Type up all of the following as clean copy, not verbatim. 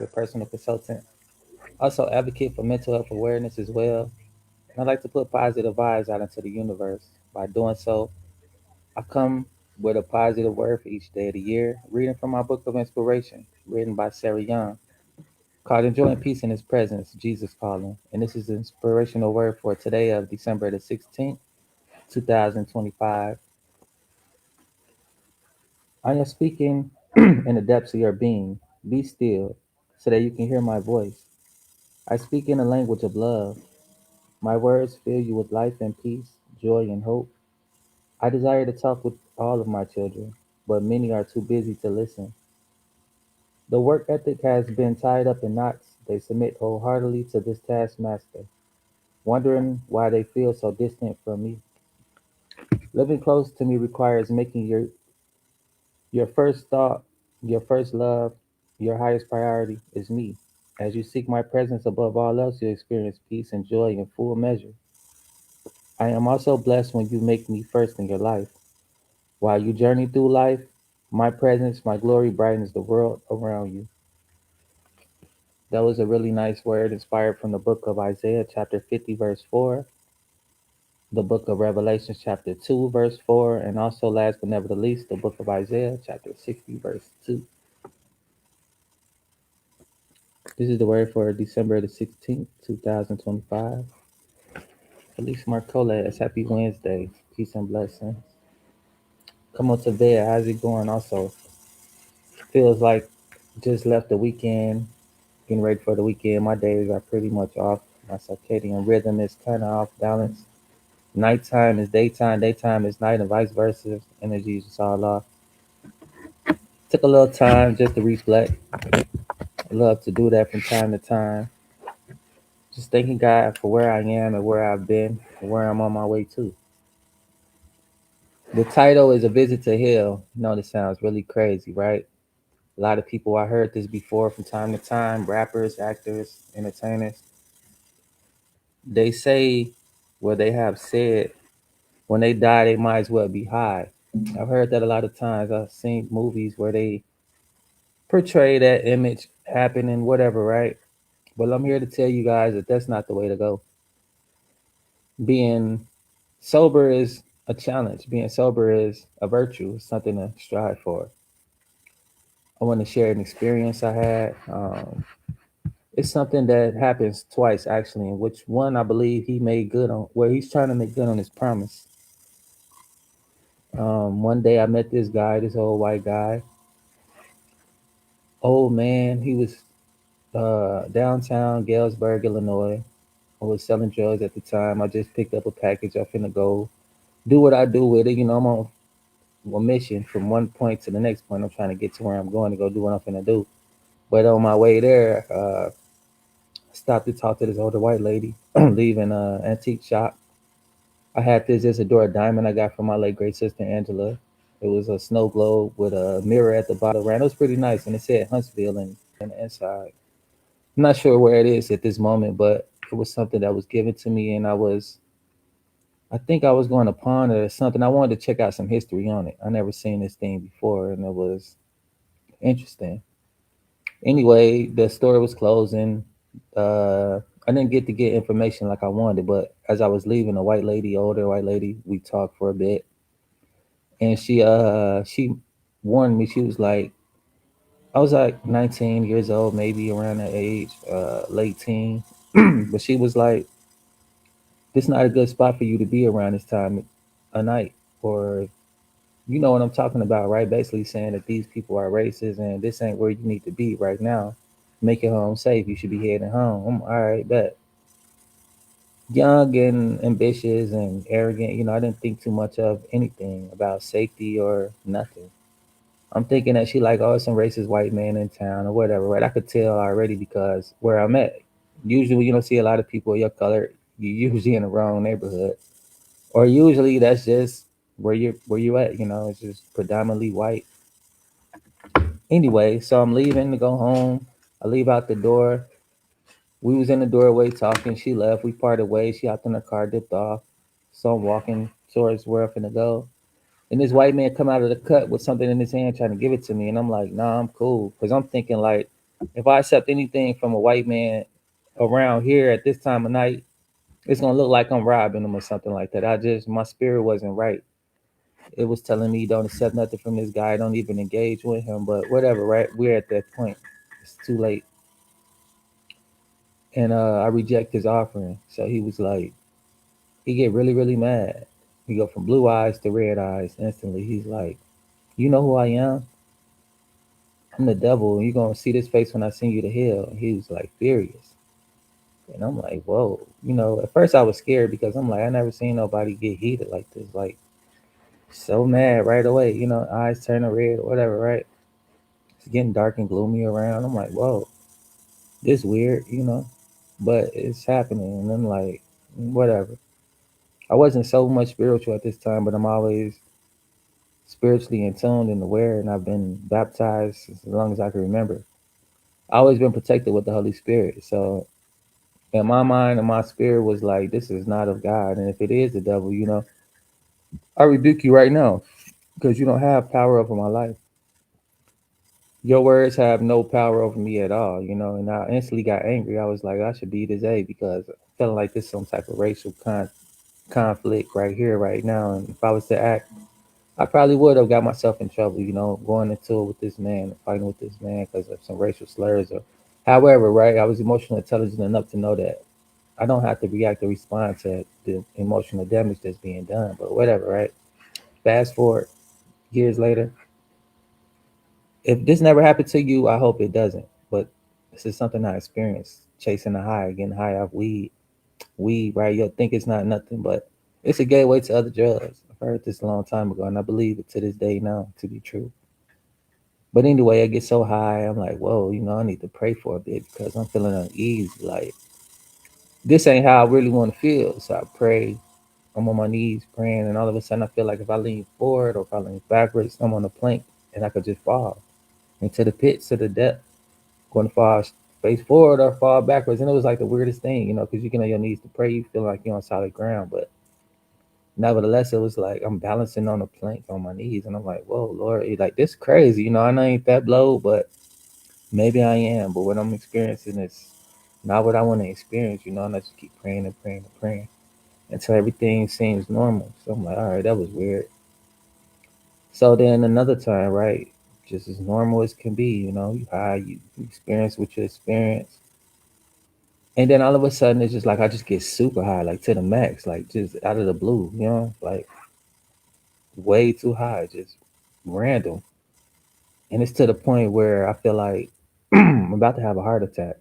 your personal consultant. Also, advocate for mental health awareness as well. And I like to put positive vibes out into the universe. By doing so, I come with a positive word for each day of the year, reading from my book of inspiration, written by Sarah Young, called Enjoying Peace in His Presence, Jesus Calling. And this is the inspirational word for today of December the 16th, 2025. I am speaking in the depths of your being. Be still so that you can hear my voice. I speak in the language of love. My words fill you with life and peace, joy and hope. I desire to talk with all of my children, but many are too busy to listen. The work ethic has been tied up in knots. They submit wholeheartedly to this taskmaster, wondering why they feel so distant from me. Living close to me requires making your first thought, your first love, your highest priority is me. As you seek my presence above all else, you experience peace and joy in full measure. I am also blessed when you make me first in your life. While you journey through life, my presence, my glory brightens the world around you. That was a really nice word inspired from the book of Isaiah, chapter 50, verse 4, the book of Revelation, chapter 2, verse 4, and also, last but never the least, the book of Isaiah, chapter 60, verse 2. This is the word for December the 16th, 2025. Felice Marcoles, happy Wednesday. Peace and blessings. Come on to bed. How's it going? Also, feels like just left the weekend, getting ready for the weekend. My days are pretty much off. My circadian rhythm is kind of off balance. Nighttime is daytime, daytime is night, and vice versa. Energy is just all off. Took a little time just to reflect. I love to do that from time to time. Just thanking God for where I am and where I've been and where I'm on my way to. The title is A Visit to Hell. You know, this sounds really crazy, right? A lot of people, I heard this before from time to time, rappers, actors, entertainers. They say, well, they have said, when they die, they might as well be high. I've heard that a lot of times. I've seen movies where they portray that image happening, whatever, right? But I'm here to tell you guys that that's not the way to go. Being sober is a challenge. Being sober is a virtue. It's something to strive for. I want to share an experience I had. It's something that happens twice actually, in which one I believe he made good on, where he's trying to make good on his promise. One day I met this guy, this old white guy, old man. He was downtown Galesburg, Illinois. I was selling drugs at the time. I just picked up a package. I'm finna go do what I do with it. You know, I'm on a mission from one point to the next point. I'm trying to get to where I'm going to go do what I'm finna do. But on my way there, stopped to talk to this older white lady, leaving a antique shop. I had this Isadora diamond I got from my late great sister Angela. It was a snow globe with a mirror at the bottom. It was pretty nice, and it said Huntsville and the inside. I'm not sure where it is at this moment, but it was something that was given to me, and I think I was going to pawn it or something. I wanted to check out some history on it. I never seen this thing before, and it was interesting. Anyway, the store was closing. I didn't get to get information like I wanted, but as I was leaving, a white lady, older white lady, we talked for a bit, and she warned me. She was like, I was like 19 years old, maybe around that age, late teen, but she was like, "This not a good spot for you to be around this time of night," or you know what I'm talking about, right? Basically saying that these people are racist and this ain't where you need to be right now. Make it home safe. You should be heading home. All right, bet. Young and ambitious and arrogant, you know, I didn't think too much of anything about safety or nothing. I'm thinking that she like, oh, some racist white man in town or whatever, right? I could tell already because where I'm at. Usually, when you don't see a lot of people of your color, you usually in the wrong neighborhood, or usually that's just where you at. You know, it's just predominantly white. Anyway, so I'm leaving to go home. I leave out the door. We was in the doorway talking. She left. We parted ways. She hopped in her car, dipped off. So I'm walking towards where I'm finna go. And this white man come out of the cut with something in his hand trying to give it to me. And I'm like, nah, I'm cool. Because I'm thinking like, If I accept anything from a white man around here at this time of night, it's gonna look like I'm robbing them or something like that. My spirit wasn't right. It was telling me don't accept nothing from this guy, don't even engage with him. But whatever, right? We're at that point. It's too late. And I reject his offering. So he was like, he get really, really mad. He go from blue eyes to red eyes instantly. He's like, you know who I am? I'm the devil, and you're gonna see this face when I send you to hell. And he was like furious. And I'm like, whoa. At first I was scared because I'm like, I never seen nobody get heated like this. Like so mad right away, eyes turning red or whatever, right? It's getting dark and gloomy around. I'm like, whoa, this weird. But it's happening. And I'm like, whatever. I wasn't so much spiritual at this time, but I'm always spiritually in tuned and aware, and I've been baptized as long as I can remember. I always been protected with the Holy Spirit. So in my mind and my spirit was like, this is not of God. And if it is the devil, I rebuke you right now because you don't have power over my life. Your words have no power over me at all. And I instantly got angry. I was like, I should beat his A because I felt like this some type of racial conflict right here, right now. And if I was to act, I probably would have got myself in trouble, going into it with this man, fighting with this man because of some racial slurs or however, right? I was emotionally intelligent enough to know that I don't have to react or respond to the emotional damage that's being done, but whatever, right? Fast forward years later, if this never happened to you, I hope it doesn't. But this is something I experienced chasing a high, getting high off weed. Weed, right? You'll think it's not nothing, but it's a gateway to other drugs. I've heard this a long time ago, and I believe it to this day now to be true. But anyway, I get so high, I'm like, whoa, I need to pray for a bit because I'm feeling uneasy. Like, this ain't how I really want to feel. So I pray. I'm on my knees praying, and all of a sudden I feel like if I lean forward or if I lean backwards, I'm on a plank and I could just fall into the pits to the depth, going to fall face forward or fall backwards. And it was like the weirdest thing, because you get on your knees to pray, you feel like you're on solid ground. But nevertheless, it was like I'm balancing on a plank on my knees, and I'm like, whoa, Lord, like this crazy. I know I ain't that blow, but maybe I am. But what I'm experiencing is not what I want to experience, and I just keep praying and praying and praying until everything seems normal. So I'm like, all right, that was weird. So then another time, right, just as normal as can be, you high, you experience what you experience. And then all of a sudden, it's just like I just get super high, like to the max, like just out of the blue, like way too high, just random. And it's to the point where I feel like I'm about to have a heart attack,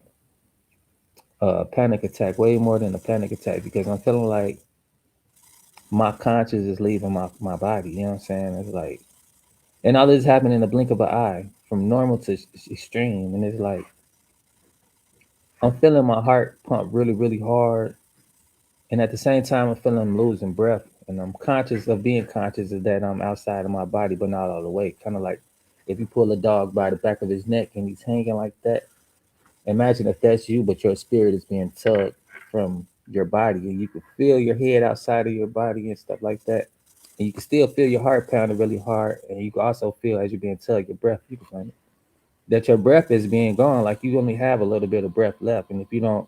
a panic attack, way more than a panic attack, because I'm feeling like my conscience is leaving my body. You know what I'm saying? It's like, and all this happened in the blink of an eye, from normal to extreme. And it's like I'm feeling my heart pump really, really hard, and at the same time, I'm feeling I'm losing breath, and I'm conscious of being conscious of that I'm outside of my body, but not all the way. Kind of like if you pull a dog by the back of his neck and he's hanging like that. Imagine if that's you, but your spirit is being tugged from your body, and you can feel your head outside of your body and stuff like that. And you can still feel your heart pounding really hard, and you can also feel as you're being tugged, your breath. You can find it that your breath is being gone, like you only have a little bit of breath left, and if you don't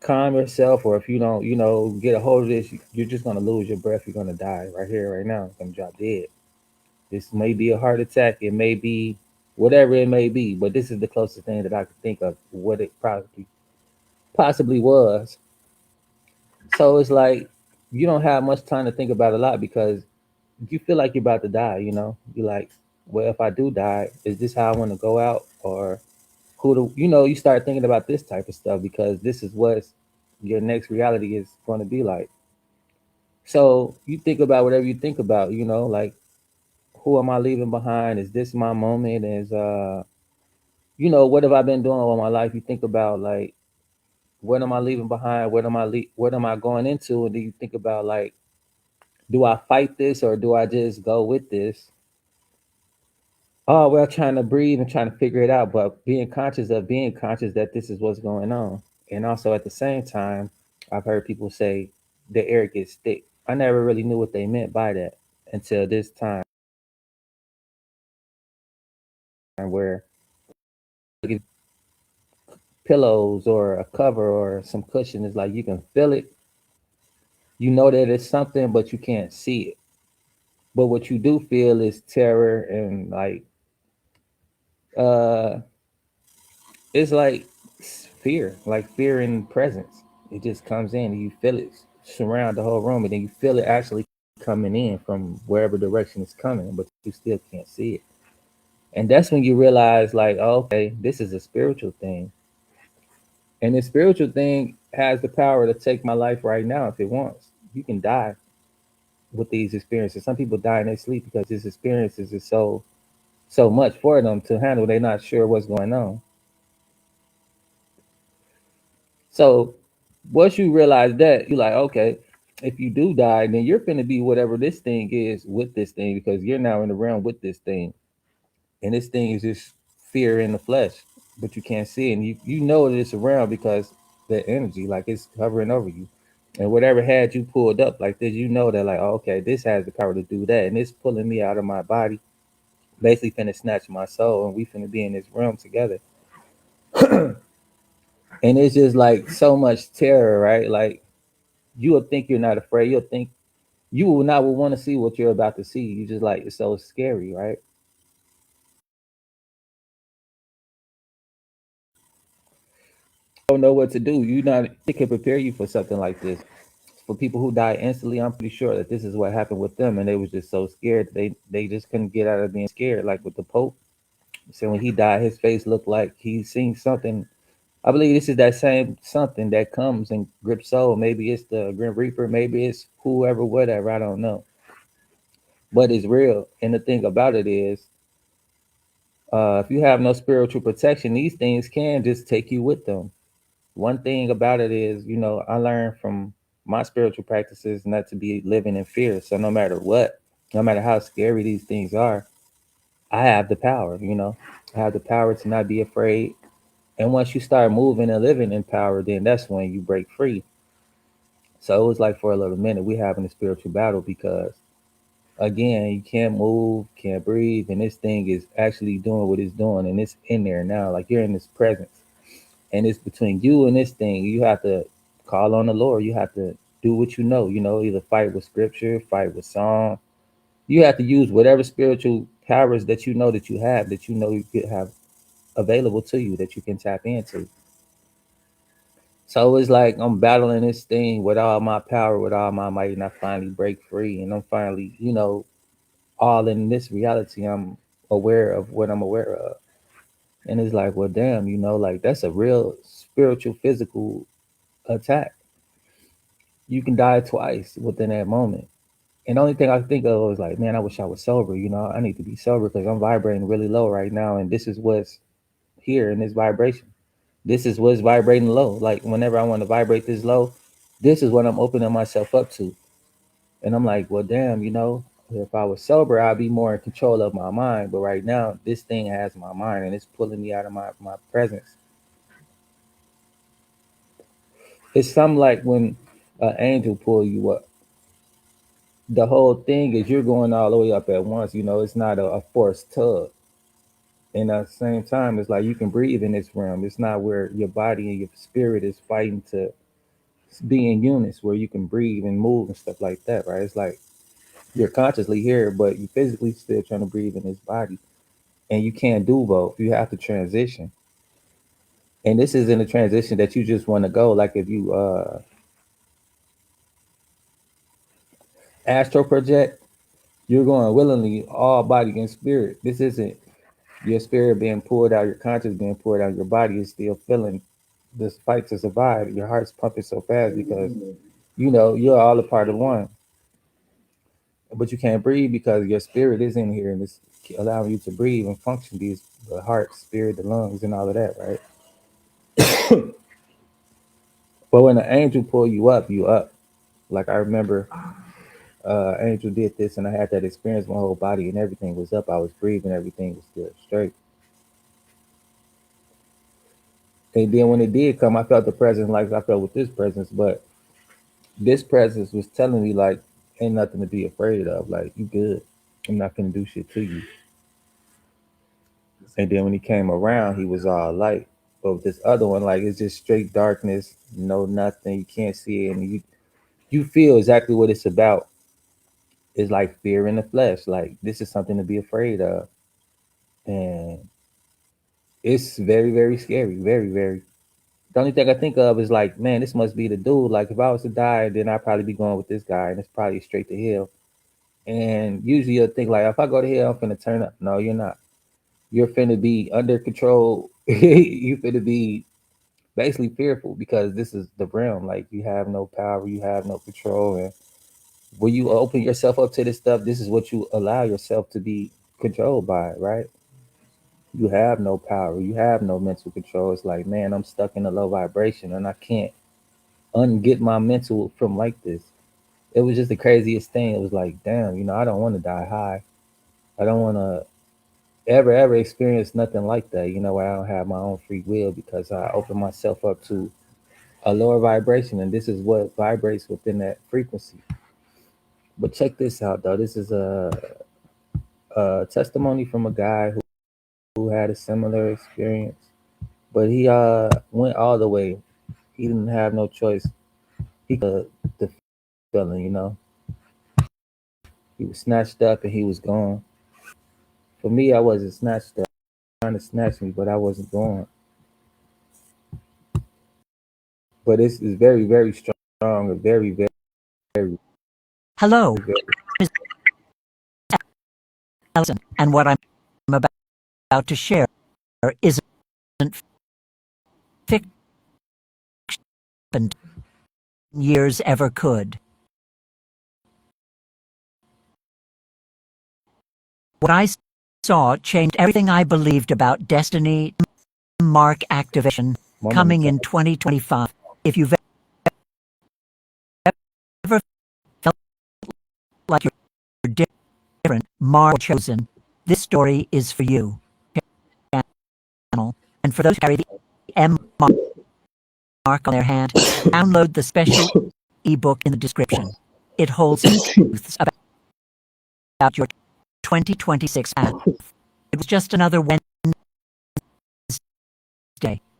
calm yourself, or if you don't, get a hold of this, you're just gonna lose your breath. You're gonna die right here, right now. You're gonna drop dead. This may be a heart attack. It may be whatever it may be, but this is the closest thing that I could think of what it probably possibly was. So it's like you don't have much time to think about a lot because you feel like you're about to die. You're like, well, if I do die, is this how I want to go out, or who do you start thinking about this type of stuff because this is what your next reality is going to be like. So you think about whatever you think about, like who am I leaving behind? Is this my moment? What have I been doing all my life? You think about like what am I leaving behind? What am I going into? And then you think about like, do I fight this or do I just go with this? Oh well, trying to breathe and trying to figure it out, but being conscious that this is what's going on. And also at the same time, I've heard people say the air gets thick. I never really knew what they meant by that until this time where pillows or a cover or some cushion. It's like you can feel it. You know that it's something, but you can't see it. But what you do feel is terror and like uh it's like fear, like fear and presence. It just comes in and you feel it surround the whole room, and then you feel it actually coming in from wherever direction it's coming, but you still can't see it. And that's when you realize, like, oh, okay, this is a spiritual thing. And the spiritual thing has the power to take my life right now if it wants. You can die with these experiences. Some people die in their sleep because these experiences is so much for them to handle. They're not sure what's going on. So once you realize that, you're like, okay, if you do die, then you're going to be whatever this thing is with this thing, because you're now in the realm with this thing. And this thing is just fear in the flesh, but you can't see it. And you know that it's around because the energy, like it's hovering over you. And whatever had you pulled up like this, you know that, like, oh, okay, this has the power to do that. And it's pulling me out of my body, basically finna snatch my soul, and we finna be in this realm together. And it's just like so much terror, right? Like you will think you're not afraid. You'll think you will not will want to see what you're about to see. You just like it's so scary, right? Don't know what to do. You not it can prepare you for something like this. For people who die instantly, I'm pretty sure that this is what happened with them, and they was just so scared they just couldn't get out of being scared. Like with the Pope, so when he died, his face looked like he seen something. I believe this is that same something that comes and grips soul. Maybe it's the Grim Reaper, maybe it's whoever, whatever. I don't know, but it's real. And the thing about it is, if you have no spiritual protection, these things can just take you with them. One thing about it is, I learned from my spiritual practices not to be living in fear. So no matter what, no matter how scary these things are, I have the power, I have the power to not be afraid. And once you start moving and living in power, then that's when you break free. So it was like for a little minute, we having a spiritual battle because again, you can't move, can't breathe, and this thing is actually doing what it's doing, and it's in there now. Like you're in this presence, and it's between you and this thing. You have to call on the Lord. You have to do what you know. Either fight with scripture, fight with song. You have to use whatever spiritual powers that you know you could have available to you that you can tap into. So it's like I'm battling this thing with all my power, with all my might, and I finally break free, and I'm finally, all in this reality. I'm aware of what I'm aware of. And it's like, well, damn, like that's a real spiritual, physical attack. You can die twice within that moment. And the only thing I think of was like, man, I wish I was sober. I need to be sober because I'm vibrating really low right now. And this is what's here in this vibration. This is what's vibrating low. Like whenever I want to vibrate this low, this is what I'm opening myself up to. And I'm like, well, damn, if I was sober, I'd be more in control of my mind. But right now, this thing has my mind and it's pulling me out of my presence. It's something like when an angel pull you up. The whole thing is you're going all the way up at once. It's not a forced tug. And at the same time, it's like you can breathe in this realm. It's not where your body and your spirit is fighting to be in units where you can breathe and move and stuff like that, right? It's like you're consciously here, but you physically still trying to breathe in this body. And you can't do both. You have to transition. And this is in a transition that you just want to go. Like if you astral project, you're going willingly all body and spirit. This isn't your spirit being pulled out, your conscious being pulled out, your body is still feeling this fight to survive. Your heart's pumping so fast because you're all a part of one. But you can't breathe because your spirit is in here and it's allowing you to breathe and function these the heart, spirit, the lungs and all of that, right? But when an angel pull you up, you up. Like I remember Angel did this, and I had that experience. My whole body and everything was up. I was breathing, everything was still straight. And then when it did come, I felt the presence like I felt with this presence, but this presence was telling me like, ain't nothing to be afraid of. Like you good. I'm not gonna do shit to you. And then when he came around, he was all light. But with this other one, like it's just straight darkness, no nothing. You can't see it, and you feel exactly what it's about. It's like fear in the flesh. Like this is something to be afraid of, and it's very very scary. Very very. The only thing I think of is like, man, this must be the dude. Like if I was to die, then I'd probably be going with this guy, and it's probably straight to hell. And usually you'll think like, if I go to hell, I'm finna turn up. No, you're not. You're finna be under control. You finna be basically fearful because this is the realm. Like you have no power, you have no control, and when you open yourself up to this stuff, this is what you allow yourself to be controlled by, right? You have no power, you have no mental control. It's like, man, I'm stuck in a low vibration, and I can't unget my mental from like this. It was just the craziest thing. It was like, damn, I don't want to die high. I don't want to ever experience nothing like that. Where I don't have my own free will because I open myself up to a lower vibration, and this is what vibrates within that frequency. But check this out, though. This is a testimony from a guy who had a similar experience, but he went all the way. He didn't have no choice. The feeling, he was snatched up and he was gone. For me, I wasn't snatched up, trying to snatch me, but I wasn't gone. But this is very very strong and very very Hello, very. Ms. Ellison, and what I'm about to share isn't fiction years ever could. What I saw changed everything I believed about destiny, mark activation, coming in 2025. If you've ever felt like you're different, mark chosen, this story is for you. And for those who carry the M mark on their hand, download the special ebook in the description. It holds truths about your 2026 path. It was just another Wednesday,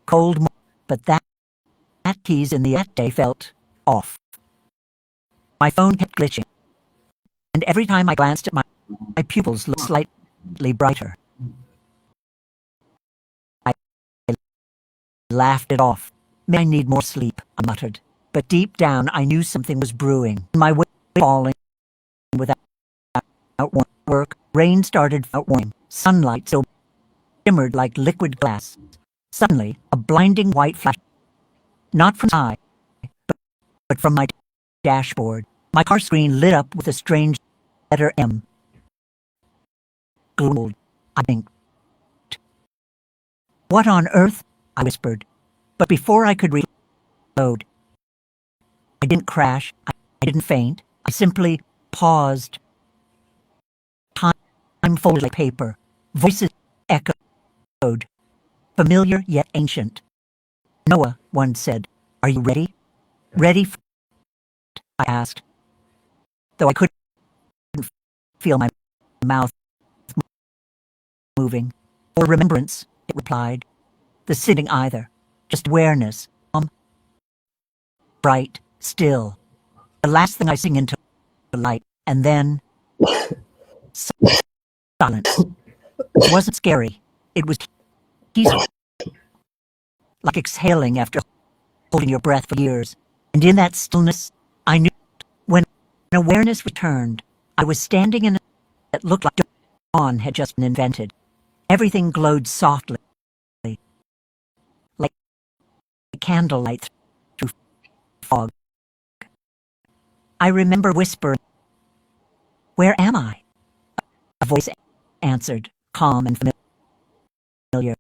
cold, but that keys in the that day felt off. My phone kept glitching, and every time I glanced at my pupils looked slightly brighter. I laughed it off. May I need more sleep, I muttered. But deep down, I knew something was brewing. My weight falling without work. Rain started without warning. Sunlight still shimmered like liquid glass. Suddenly, a blinding white flash. Not from the sky, but from my dashboard. My car screen lit up with a strange letter M. Glowed. I blinked. What on earth? I whispered. But before I could reload, I didn't crash. I didn't faint. I simply paused. Time folded like paper. Voices echoed. Familiar yet ancient. Noah once said, "Are you ready?" Ready for it? I asked, though I couldn't feel my mouth moving. Or remembrance, it replied. The sitting either. Just awareness. Bright, still. The last thing I sing into the light. And then silence. It wasn't scary. It was peaceful. Like exhaling after holding your breath for years. And in that stillness, I knew when awareness returned, I was standing in a that looked like dawn had just been invented. Everything glowed softly, like candlelight through fog. I remember whispering, "Where am I?" A voice answered, calm and familiar.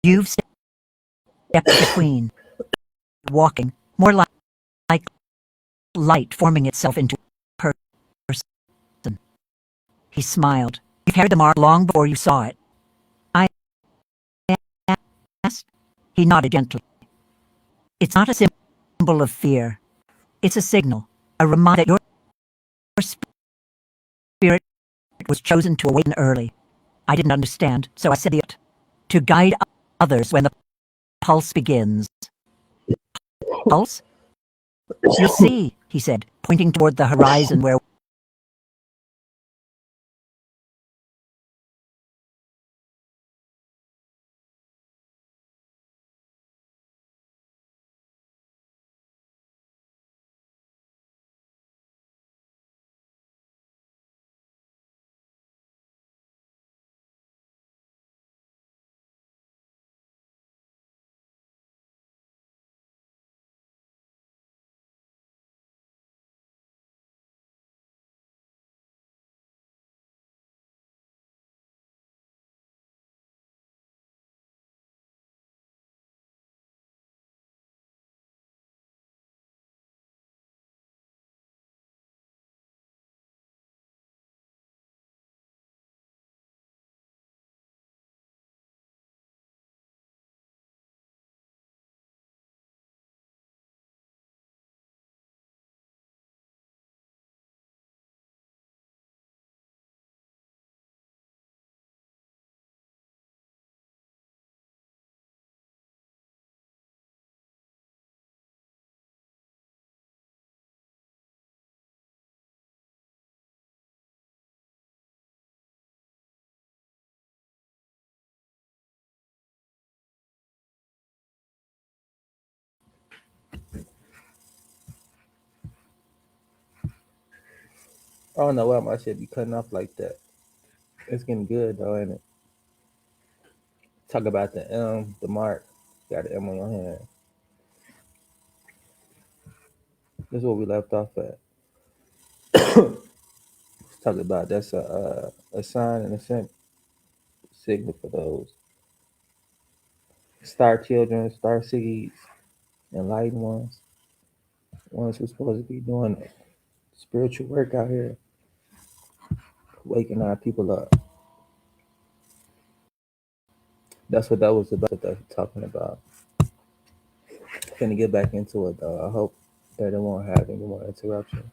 "You've stepped between, walking, more like light forming itself into a person." He smiled. "You carried the mark long before you saw it." I asked. He nodded gently. "It's not a symbol of fear. It's a signal, a reminder that your spirit was chosen to awaken early. I didn't understand, so I said it. to guide others when the pulse begins. Pulse? You'll see, he said, pointing toward the horizon where I don't know why my shit be cutting off like that. It's getting good though, ain't it? Talk about the the mark. Got the M on your hand. This is what we left off at. Talk about that's a sign and a signal for those star children, star seeds, enlightened ones who's supposed to be doing spiritual work out here, waking our people up. That's what that was about. That talking about. Finna get back into it though. I hope that it won't have any more interruptions.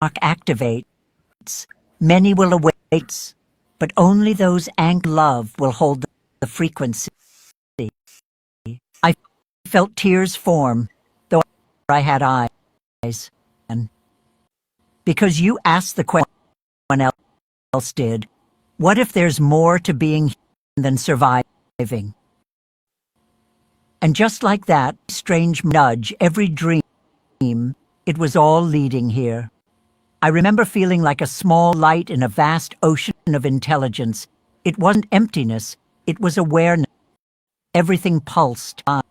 mark activates, many will await, but only those anchored love will hold the frequency. I felt tears form, though I had eyes. And because you asked the question no one else did, what if there's more to being than surviving? And just like that strange nudge, every dream, it was all leading here. I remember feeling like a small light in a vast ocean of intelligence. It wasn't emptiness, it was awareness. Everything pulsed alive.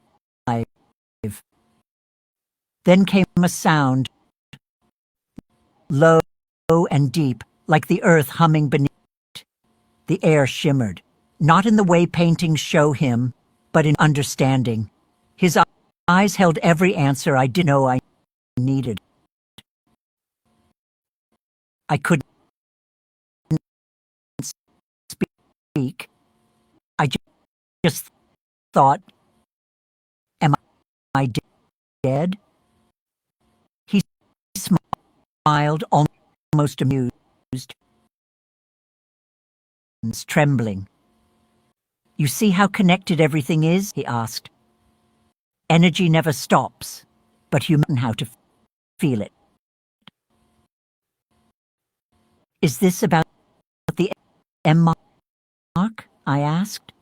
Then came a sound, low and deep, like the earth humming beneath. The air shimmered, not in the way paintings show him, but in understanding. His eyes held every answer I didn't know I needed. I couldn't speak. I just thought, am I dead? He smiled, almost amused, trembling. You see how connected everything is? He asked. Energy never stops, but you know how to feel it. Is this about the M mark? I asked.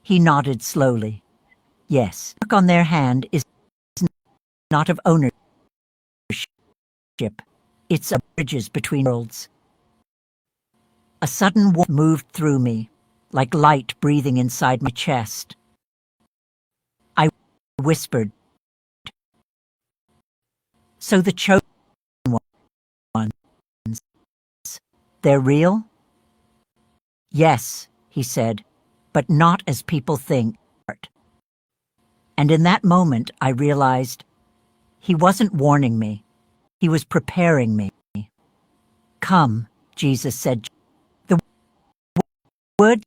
He nodded slowly. Yes. The mark on their hand is not of ownership. It's of bridges between worlds. A sudden warmth moved through me, like light breathing inside my chest. I whispered, so the chosen ones, they're real? Yes, he said, but not as people think. And in that moment, I realized he wasn't warning me. He was preparing me. Come, Jesus said. The word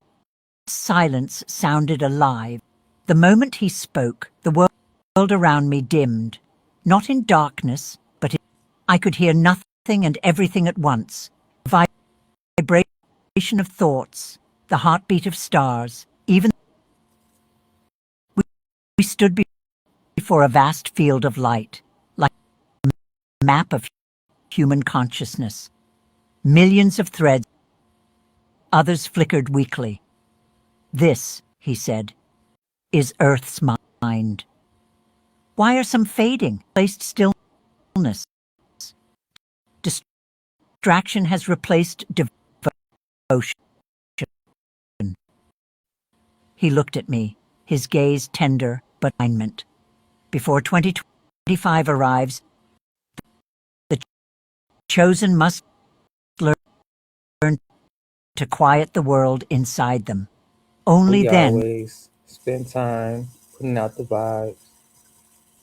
silence sounded alive. The moment he spoke, the world around me dimmed. Not in darkness, but I could hear nothing and everything at once. Vibration of thoughts, the heartbeat of stars, even we stood before a vast field of light, like a map of human consciousness. Millions of threads, others flickered weakly. This, he said, is Earth's mind. Why are some fading, placed stillness? Distraction has replaced devotion. He looked at me, his gaze tender but alignment. Before 2025 arrives, the chosen must learn to quiet the world inside them. Only We then always spend time putting out the vibes,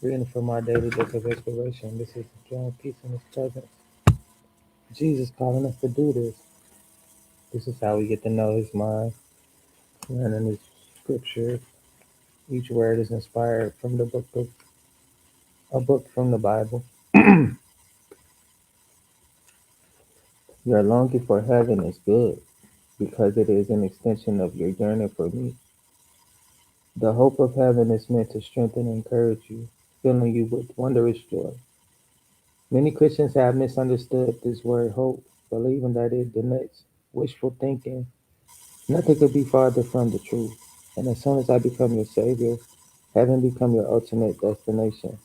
reading from our daily book of inspiration. This is John Peace in His presence. Jesus calling us to do this. This is how we get to know His mind, learning His scriptures. Each word is inspired from the book of a book from the Bible. Your longing for heaven is good because it is an extension of your yearning for me. The hope of heaven is meant to strengthen and encourage you, filling you with wondrous joy. Many Christians have misunderstood this word hope, believing that it denotes wishful thinking. Nothing could be farther from the truth. And as soon as I become your Savior, heaven become your ultimate destination.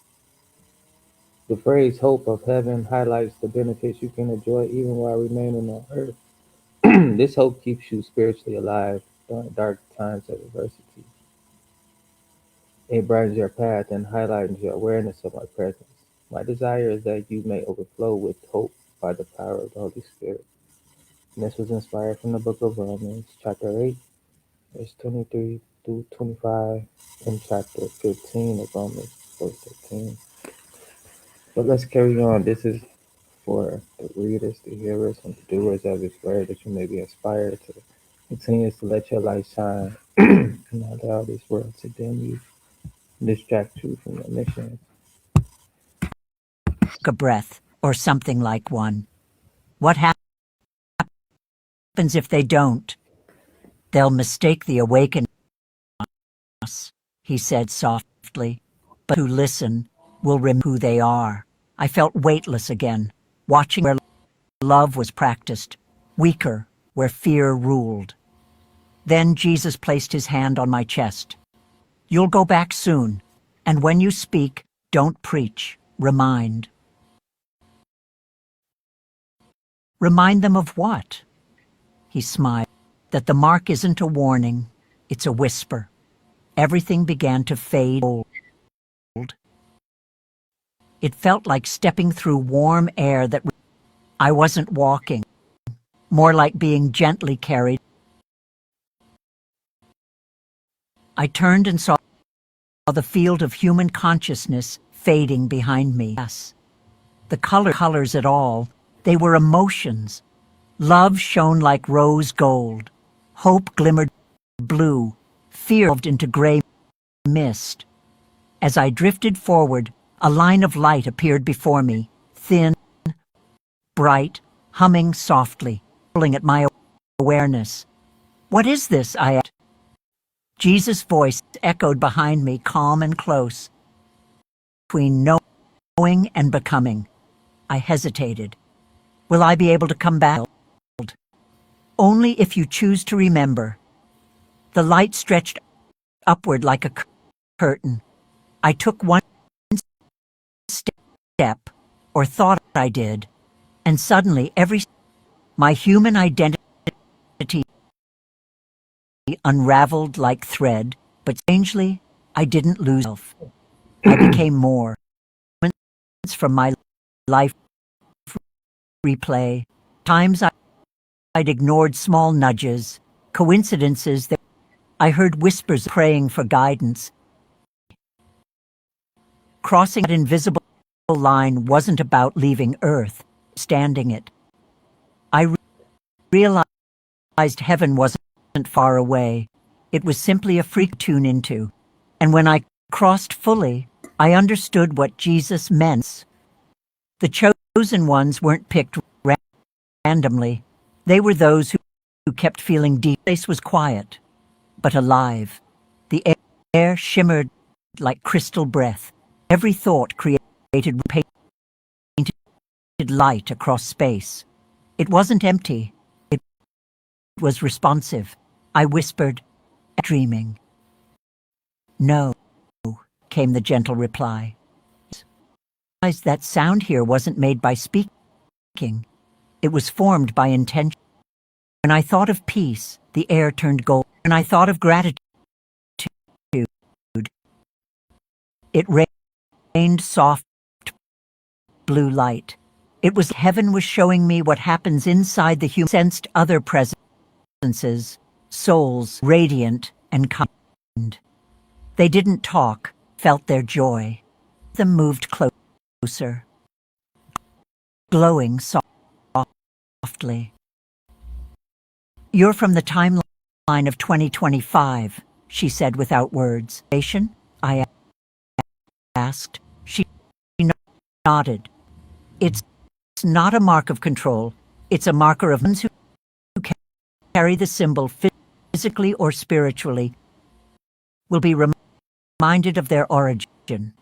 The phrase hope of heaven highlights the benefits you can enjoy even while remaining on earth. This hope keeps you spiritually alive during dark times of adversity. It brightens your path and highlights your awareness of my presence. My desire is that you may overflow with hope by the power of the Holy Spirit. And this was inspired from the book of Romans, chapter 8, verse 23 through 25, and chapter 15 of Romans, verse 13. But let's carry on. This is for the readers, the hearers, and the doers of His word, that you may be inspired to continue to let your light shine and not allow this world to dim you, distract you from your mission. a breath, or something like one. What happens if they don't? They'll mistake the awakening, he said softly, but who listen will remember who they are. I felt weightless again, watching where love was practiced, weaker where fear ruled. Then Jesus placed his hand on my chest. You'll go back soon, and when you speak, don't preach, remind. Remind them of what? He smiled. That the mark isn't a warning, it's a whisper. Everything began to fade old. It felt like stepping through warm air that I wasn't walking, more like being gently carried. I turned and saw the field of human consciousness fading behind me. Yes, the colors at all, they were emotions. Love shone like rose gold. Hope glimmered blue. Fear evolved into gray mist. As I drifted forward, a line of light appeared before me, thin, bright, humming softly, pulling at my awareness. What is this? I asked. Jesus' voice echoed behind me, calm and close. Between knowing and becoming, I hesitated. Will I be able to come back? Only if you choose to remember. The light stretched upward like a curtain. I took one step, or thought I did, and suddenly my human identity unraveled like thread, but strangely, I didn't lose myself. I became more. From my life replay, times I'd ignored small nudges, coincidences that I heard whispers praying for guidance. Crossing that invisible line wasn't about leaving Earth, standing it. I realized heaven wasn't far away. It was simply a freak to tune into. And when I crossed fully, I understood what Jesus meant. The chosen ones weren't picked randomly. They were those who kept feeling deep. The place was quiet, but alive. The air shimmered like crystal breath. Every thought created painted light across space. It wasn't empty. It was responsive. I whispered, dreaming. No, came the gentle reply. That sound here wasn't made by speaking. It was formed by intention. When I thought of peace, the air turned gold. When I thought of gratitude, it rained soft blue light. It was heaven was showing me what happens inside the human. Sensed other presences, souls radiant and kind. They didn't talk, felt their joy. Them moved closer, glowing softly. You're from the timeline of 2025, she said without words. I asked. She nodded. It's not a mark of control. It's a marker of those who carry the symbol physically or spiritually will be reminded of their origin.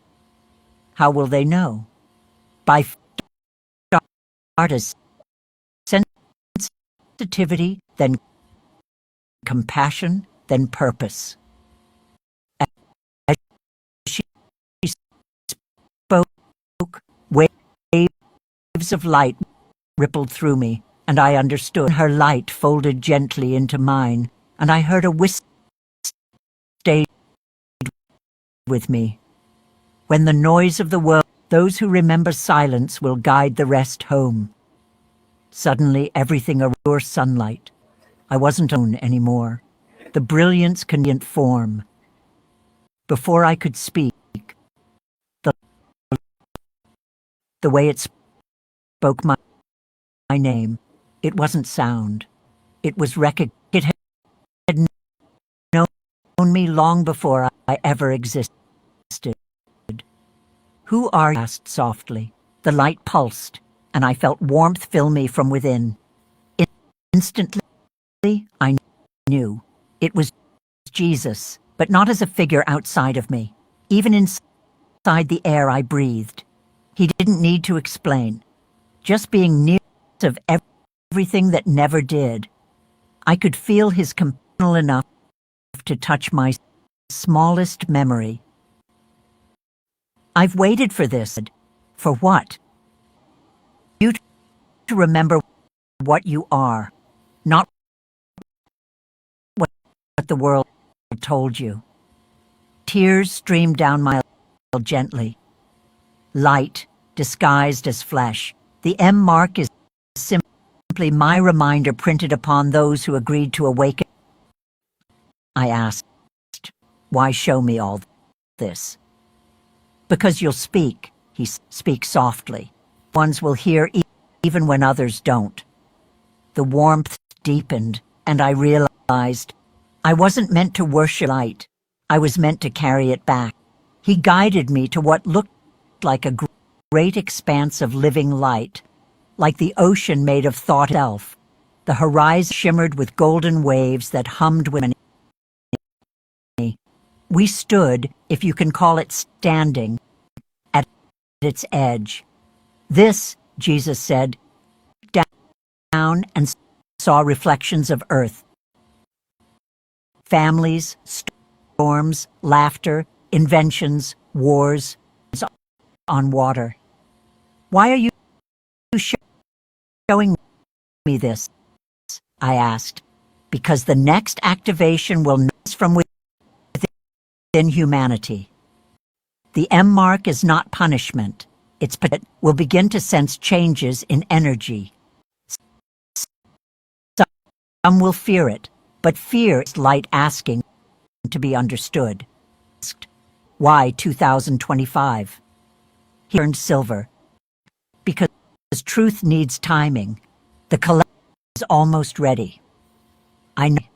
How will they know? By artists, sensitivity, then compassion, then purpose. As she spoke, waves of light rippled through me, and I understood. Her light folded gently into mine, and I heard a whisper stayed with me. When the noise of the world, those who remember silence will guide the rest home. Suddenly, everything a pure sunlight. I wasn't alone anymore. The brilliance convenient form. Before I could speak, the way it spoke my name, it wasn't sound. It was recognition. It had known me long before I ever existed. Who are you? I asked softly. The light pulsed, and I felt warmth fill me from within. Instantly, I knew it was Jesus, but not as a figure outside of me, even inside the air I breathed. He didn't need to explain. Just being near of everything that never did. I could feel his compassion enough to touch my smallest memory. I've waited for this. For what? You to remember what you are, not what the world told you. Tears streamed down my eyes gently. Light, disguised as flesh. The M mark is simply my reminder printed upon those who agreed to awaken. I asked, why show me all this? Because you'll speak, he speaks softly. Ones will hear even when others don't. The warmth deepened, and I realized I wasn't meant to worship light. I was meant to carry it back. He guided me to what looked like a great expanse of living light, like the ocean made of thought itself. The horizon shimmered with golden waves that hummed with me. We stood, if you can call it standing, at its edge. This, Jesus said, down and saw reflections of earth. Families, storms, laughter, inventions, wars on water. Why are you showing me this? I asked. Because the next activation will rise from within humanity. The M mark is not punishment. It will begin to sense changes in energy. Some will fear it, but fear is light asking to be understood. Why 2025? He turned silver. Because truth needs timing. The collective is almost ready. I know.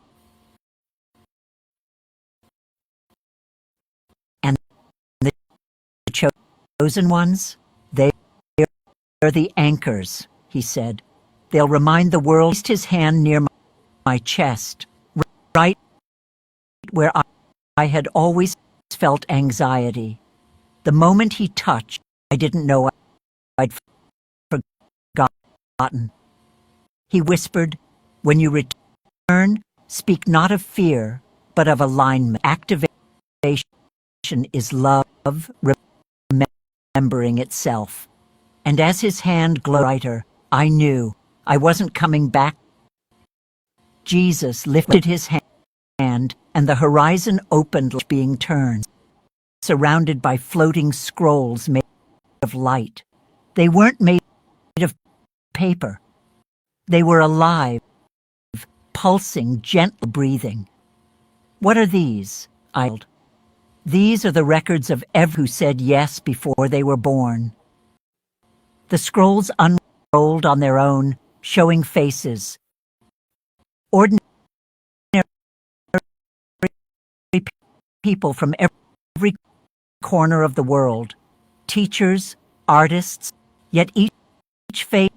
And the chosen ones, they They're the anchors, he said. They'll remind the world. He placed his hand near my chest, right where I had always felt anxiety. The moment he touched, I didn't know I'd forgotten. He whispered, "When you return, speak not of fear, but of alignment. Activation is love, remembering itself." And as his hand glowed brighter, I knew I wasn't coming back. Jesus lifted his hand, and the horizon opened, being turned, surrounded by floating scrolls made of light. They weren't made of paper. They were alive, pulsing, gentle breathing. "What are these?" I asked. "These are the records of everyone who said yes before they were born." The scrolls unrolled on their own, showing faces. Ordinary people from every corner of the world. Teachers, artists, yet each face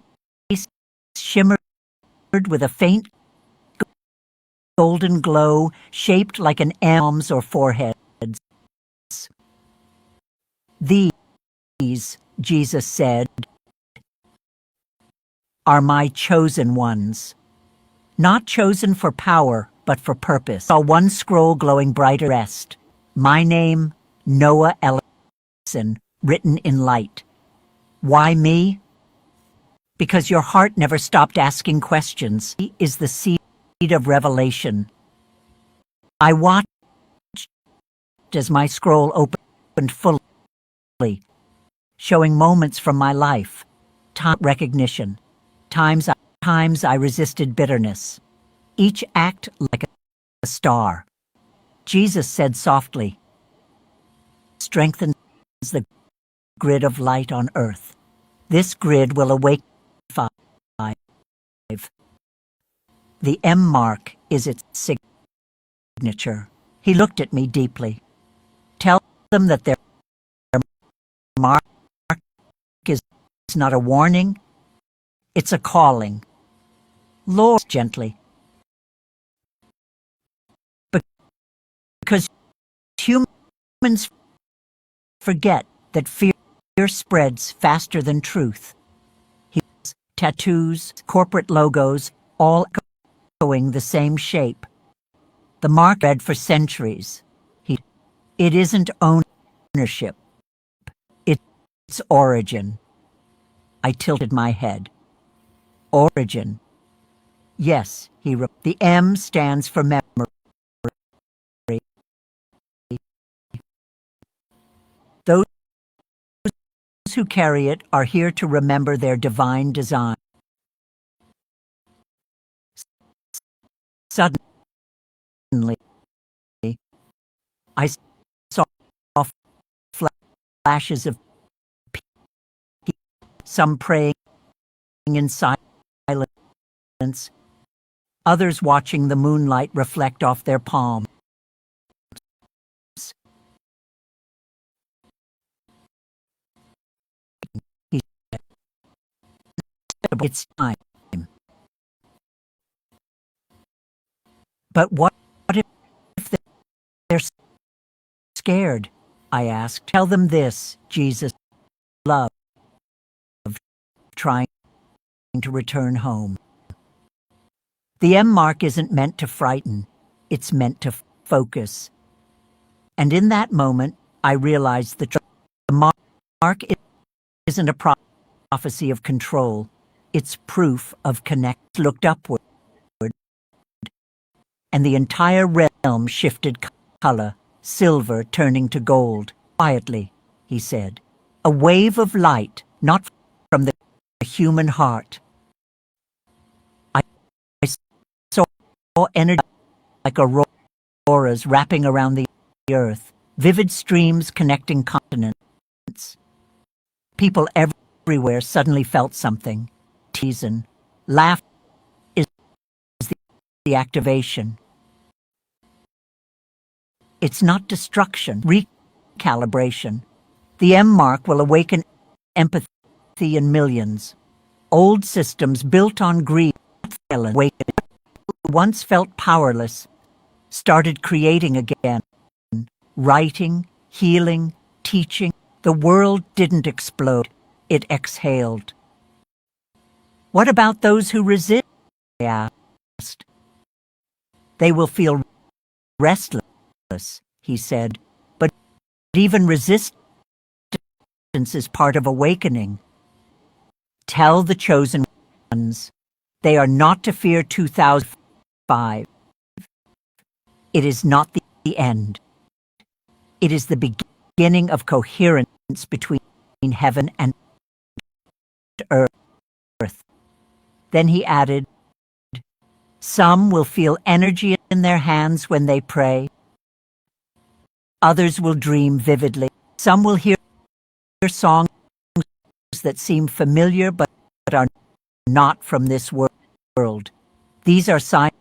shimmered with a faint golden glow shaped like an arms or foreheads. "These," Jesus said, "are my chosen ones. Not chosen for power, but for purpose." I saw one scroll glowing brighter rest. My name, Noah Ellison, written in light. Why me? Because your heart never stopped asking questions. He is the seed of revelation. I watched as my scroll opened fully, showing moments from my life, time recognition, times I resisted bitterness, each act like a star. Jesus said softly, "Strengthens the grid of light on earth. This grid will awaken 5. The M mark is its signature." He looked at me deeply. "Tell them that their mark is not a warning, it's a calling." Lord, gently. Because humans forget that fear spreads faster than truth. Tattoos, corporate logos, all echoing the same shape. The mark read for centuries. It isn't ownership. It's origin. I tilted my head. Origin. Yes, the M stands for memory. Those who carry it are here to remember their divine design. Suddenly, I saw flashes of people, some praying in silence, others watching the moonlight reflect off their palms. It's time. But what if they're scared? I asked. Tell them this, Jesus loved, trying to return home. The M mark isn't meant to frighten, it's meant to focus. And in that moment, I realized the mark isn't a prophecy of control, it's proof of connect. Looked upward, and the entire realm shifted color, silver turning to gold. "Quietly," he said. "A wave of light, not from the human heart." I saw energy like auroras wrapping around the earth, vivid streams connecting continents. People everywhere suddenly felt something. Teason, laughter is the activation. It's not destruction, recalibration. The M mark will awaken empathy in millions. Old systems built on greed and waited. Once felt powerless, started creating again, writing, healing, teaching. The world didn't explode, it exhaled. What about those who resist? I asked. They will feel restless, he said, but even resistance is part of awakening. Tell the chosen ones they are not to fear 2005. It is not the end. It is the beginning of coherence between heaven and earth. Then he added, some will feel energy in their hands when they pray. Others will dream vividly. Some will hear songs that seem familiar but are not from this world. These are signs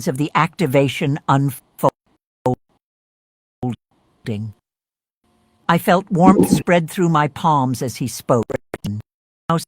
of the activation unfolding. I felt warmth spread through my palms as he spoke. Now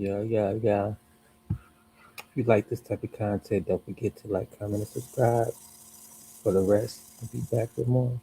Yeah. If you like this type of content, don't forget to like, comment, and subscribe. For the rest, I'll be back with more.